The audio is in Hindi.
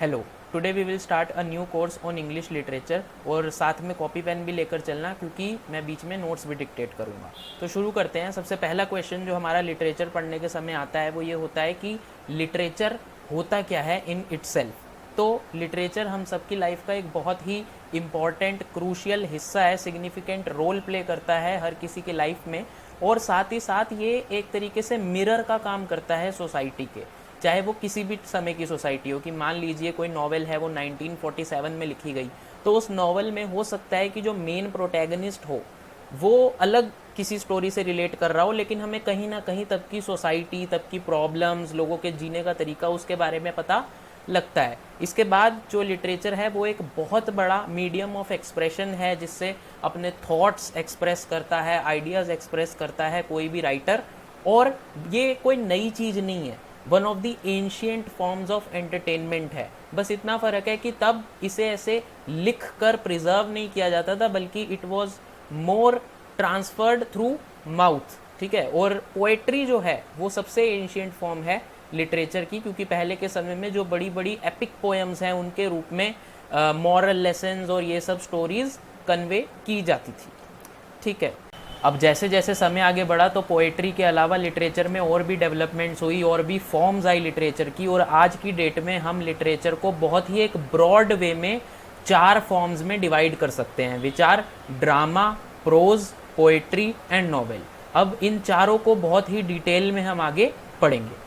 Hello, today we will start a new course on English literature और साथ में कॉपी पेन भी लेकर चलना क्योंकि मैं बीच में नोट्स भी डिक्टेट करूँगा। तो शुरू करते हैं। सबसे पहला क्वेश्चन जो हमारा लिटरेचर पढ़ने के समय आता है वो ये होता है कि लिटरेचर होता क्या है इन इट्सेल्फ। तो लिटरेचर हम सबकी लाइफ का एक बहुत ही इम्पॉर्टेंट क्रूशियल हिस्सा है, सिग्निफिकेंट रोल प्ले करता है हर किसी की लाइफ में, और साथ ही साथ ये एक तरीके से मिरर का काम करता है सोसाइटी के, चाहे वो किसी भी समय की सोसाइटी हो। कि मान लीजिए कोई नॉवेल है वो 1947 में लिखी गई, तो उस नॉवेल में हो सकता है कि जो मेन प्रोटैगनिस्ट हो वो अलग किसी स्टोरी से रिलेट कर रहा हो, लेकिन हमें कहीं ना कहीं तब की सोसाइटी, तब की प्रॉब्लम्स, लोगों के जीने का तरीका, उसके बारे में पता लगता है। इसके बाद जो लिटरेचर है वो एक बहुत बड़ा मीडियम ऑफ एक्सप्रेशन है जिससे अपने थॉट्स एक्सप्रेस करता है, आइडियाज़ एक्सप्रेस करता है कोई भी राइटर। और ये कोई नई चीज़ नहीं है, one of the ancient forms of entertainment है। बस इतना फ़र्क है कि तब इसे ऐसे लिख कर प्रिजर्व नहीं किया जाता था, बल्कि it was more transferred through mouth. ठीक है। और पोएट्री जो है वो सबसे एंशियंट फॉर्म है लिटरेचर की, क्योंकि पहले के समय में जो बड़ी बड़ी एपिक पोएम्स हैं उनके रूप में मॉरल लेसन्स और ये सब स्टोरीज कन्वे की जाती थी। ठीक है। अब जैसे जैसे समय आगे बढ़ा तो पोएट्री के अलावा लिटरेचर में और भी डेवलपमेंट्स हुई और भी फॉर्म्स आई लिटरेचर की, और आज की डेट में हम लिटरेचर को बहुत ही एक ब्रॉड वे में 4 फॉर्म्स में डिवाइड कर सकते हैं, which are drama, prose, poetry and novel. अब इन चारों को बहुत ही डिटेल में हम आगे पढ़ेंगे।